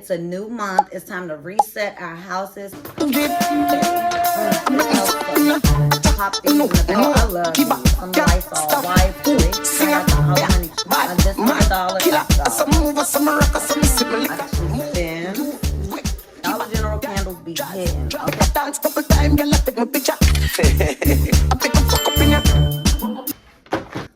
It's a new month. It's time to reset our houses. Pop these in the bag. I love these. Some Lysol wipes. I got the whole money. This is $1. Then Dollar General candles be hitting.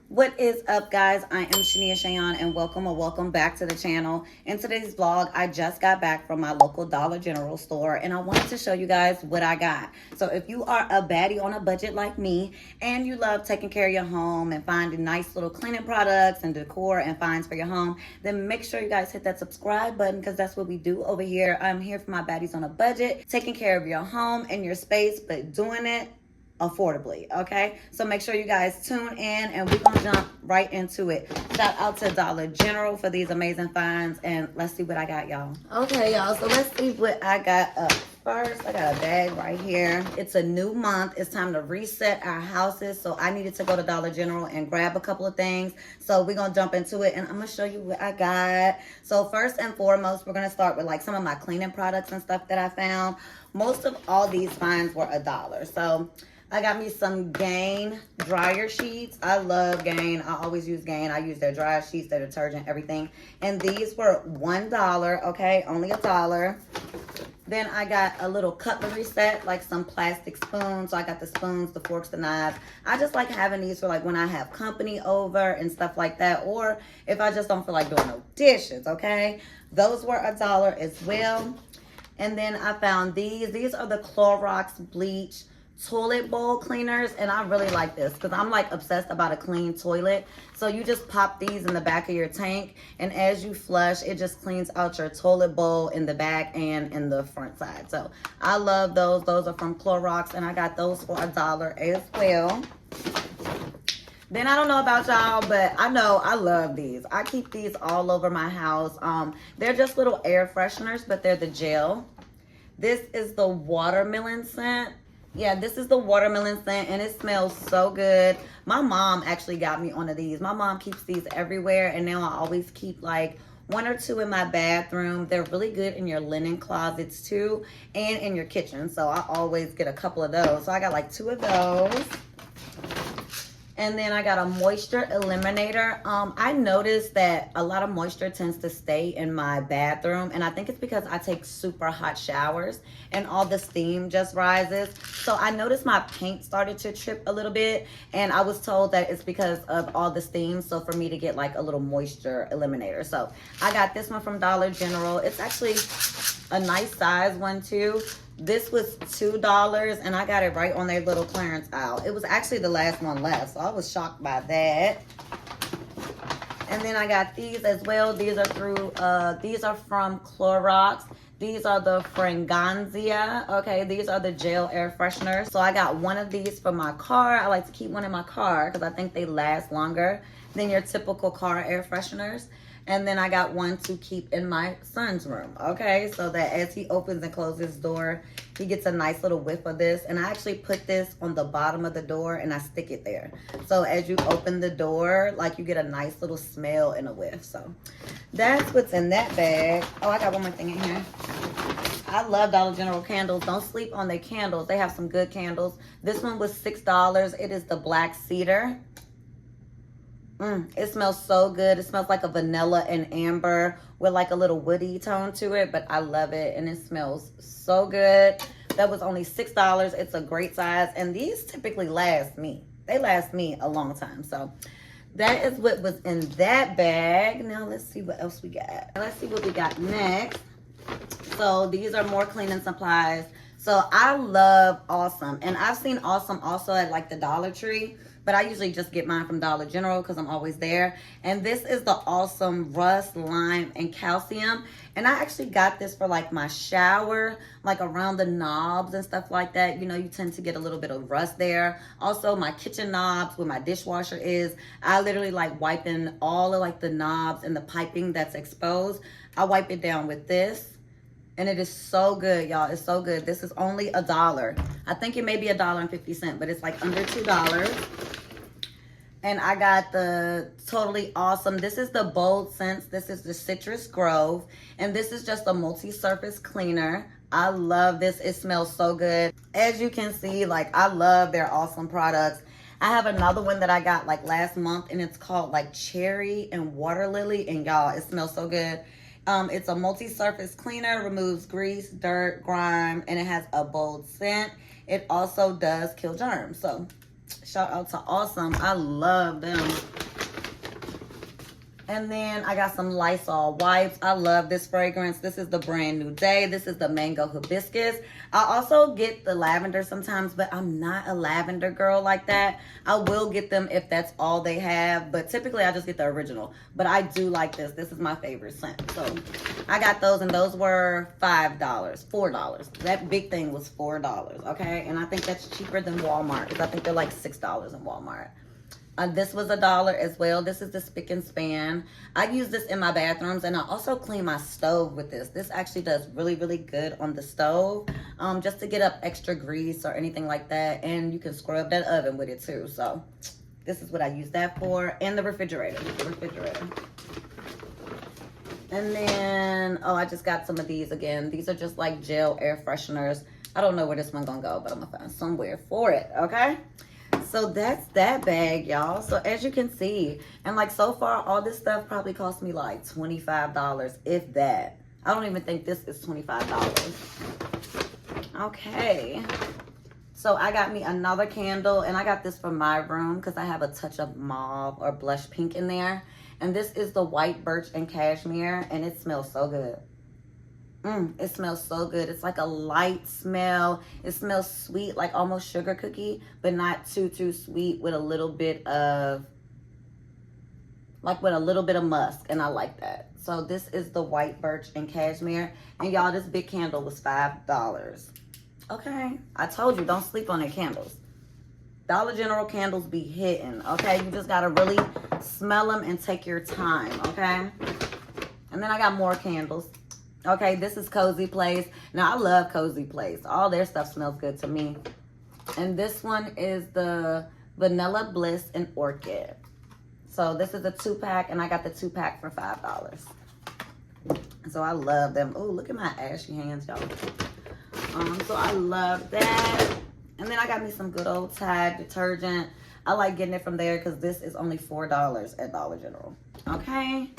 What is up, guys? I am Shania Shayon, and welcome back to the channel. In today's vlog, I just got back from my local Dollar General store, and I wanted to show you guys what I got. So if you are a baddie on a budget like me, and you love taking care of your home and finding nice little cleaning products and decor and finds for your home, then make sure you guys hit that subscribe button, because that's what we do over here. I'm here for my baddies on a budget, taking care of your home and your space, but doing it affordably. Okay, so make sure you guys tune in, and we're gonna jump right into it. Shout out to Dollar General for these amazing finds, and let's see what I got, y'all. Okay, y'all, so let's see what I got up first. I got a bag right here. It's a new month. It's time to reset our houses, so I needed to go to Dollar General and grab a couple of things. So we're gonna jump into it, and I'm gonna show you what I got. So first and foremost, we're gonna start with like some of my cleaning products and stuff that I found. Most of all these finds were $1. So I got me some Gain dryer sheets. I love Gain. I always use Gain. I use their dryer sheets, their detergent, everything. And these were $1, okay? Only $1. Then I got a little cutlery set, like some plastic spoons. So I got the spoons, the forks, the knives. I just like having these for like when I have company over and stuff like that. Or if I just don't feel like doing no dishes, okay? Those were $1 as well. And then I found these. These are the Clorox bleach toilet bowl cleaners, and I really like this because I'm like obsessed about a clean toilet. So you just pop these in the back of your tank, and as you flush, it just cleans out your toilet bowl in the back and in the front side. So I love those. Those are from Clorox, and I got those for $1 as well. Then I don't know about y'all, but I know I love these. I keep these all over my house. They're just little air fresheners, but they're the gel. This is the watermelon scent. Yeah, this is the watermelon scent, and it smells so good. My mom actually got me one of these. My mom keeps these everywhere, and now I always keep like 1 or 2 in my bathroom. They're really good in your linen closets too, and in your kitchen. So I always get a couple of those. So I got like 2 of those. And then I got a moisture eliminator. I noticed that a lot of moisture tends to stay in my bathroom, and I think it's because I take super hot showers and all the steam just rises. So I noticed my paint started to trip a little bit, and I was told that it's because of all the steam. So for me to get like a little moisture eliminator. So I got this one from Dollar General. It's actually a nice size one too. This was $2, and I got it right on their little clearance aisle. It was actually the last one left, so I was shocked by that. And then I got these as well. These are these are from Clorox. These are the Fragranza. Okay, these are the gel air fresheners. So I got one of these for my car. I like to keep one in my car because I think they last longer than your typical car air fresheners. And then I got one to keep in my son's room, okay? So that as he opens and closes his door, he gets a nice little whiff of this. And I actually put this on the bottom of the door, and I stick it there. So as you open the door, like you get a nice little smell and a whiff. So that's what's in that bag. Oh, I got one more thing in here. I love Dollar General candles. Don't sleep on their candles. They have some good candles. This one was $6. It is the black cedar. It smells so good. It smells like a vanilla and amber with like a little woody tone to it, but I love it, and it smells so good. That was only $6. It's a great size, and these typically last me. They last me a long time. So that is what was in that bag. Now let's see what else we got. Let's see what we got next. So these are more cleaning supplies. So I love Awesome, and I've seen Awesome also at like the Dollar Tree, but I usually just get mine from Dollar General because I'm always there. And this is the Awesome Rust, Lime, and Calcium. And I actually got this for like my shower, like around the knobs and stuff like that. You know, you tend to get a little bit of rust there. Also, my kitchen knobs where my dishwasher is, I literally like wiping all of like the knobs and the piping that's exposed. I wipe it down with this. And it is so good, y'all. It's so good. This is only $1. I think it may be $1.50, but it's like under $2. And I got the Totally Awesome. This is the Bold Scents. This is the Citrus Grove. And this is just a multi-surface cleaner. I love this. It smells so good. As you can see, like, I love their awesome products. I have another one that I got like last month, and it's called like Cherry and Water Lily. And y'all, it smells so good. It's a multi-surface cleaner, removes grease, dirt, grime, and it has a bold scent. It also does kill germs. So shout out to Awesome. I love them. And then I got some Lysol wipes. I love this fragrance. This is the Brand New Day. This is the Mango Hibiscus. I also get the lavender sometimes, but I'm not a lavender girl like that. I will get them if that's all they have, but typically I just get the original. But I do like this. This is my favorite scent. So I got those, and those were $5, $4. That big thing was $4, okay? And I think that's cheaper than Walmart, because I think they're like $6 in Walmart. This was $1 as well. This is the Spick and Span. I use this in my bathrooms, and I also clean my stove with this. This actually does really, really good on the stove, just to get up extra grease or anything like that. And you can scrub that oven with it too. So this is what I use that for. And the refrigerator. And then, oh, I just got some of these again. These are just like gel air fresheners. I don't know where this one's gonna go, but I'm gonna find somewhere for it, okay? So that's that bag, y'all. So as you can see, and like so far, all this stuff probably cost me like $25, if that. I don't even think this is $25. Okay. So I got me another candle, and I got this for my room because I have a touch of mauve or blush pink in there. And this is the White Birch and Cashmere, and it smells so good. It smells so good. It's like a light smell. It smells sweet, like almost sugar cookie, but not too sweet, with a little bit of musk, and I like that. So this is the White Birch and Cashmere, and y'all, this big candle was $5. Okay, I told you, don't sleep on their candles. Dollar General candles be hitting, okay? You just gotta really smell them and take your time, okay? And then I got more candles. Okay, this is Cozy Place. Now, I love Cozy Place. All their stuff smells good to me. And this one is the Vanilla Bliss and Orchid. So this is a 2-pack, and I got the 2-pack for $5. So I love them. Oh, look at my ashy hands, y'all. So I love that. And then I got me some good old Tide detergent. I like getting it from there because this is only $4 at Dollar General. Okay.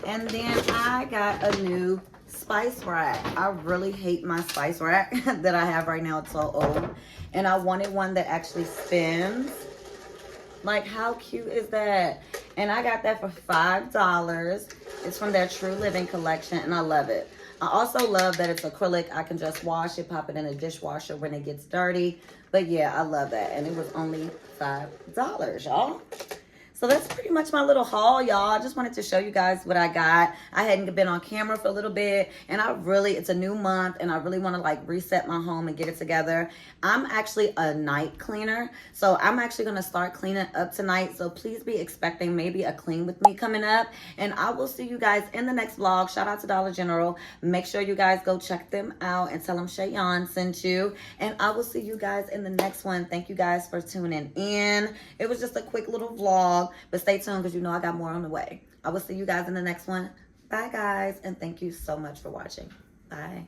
And then I got a new spice rack. I really hate my spice rack that I have right now. It's so old. And I wanted one that actually spins. Like, how cute is that? And I got that for $5. It's from their True Living collection, and I love it. I also love that it's acrylic. I can just wash it, pop it in a dishwasher when it gets dirty. But yeah, I love that. And it was only $5, y'all. So that's pretty much my little haul, y'all. I just wanted to show you guys what I got. I hadn't been on camera for a little bit, and it's a new month, and I really want to like reset my home and get it together. I'm actually a night cleaner, so I'm actually going to start cleaning up tonight. So please be expecting maybe a clean with me coming up, and I will see you guys in the next vlog. Shout out to Dollar General. Make sure you guys go check them out and tell them Shayon sent you, and I will see you guys in the next one. Thank you guys for tuning in. It was just a quick little vlog. But stay tuned because you know I got more on the way. I will see you guys in the next one. Bye, guys. And thank you so much for watching. Bye.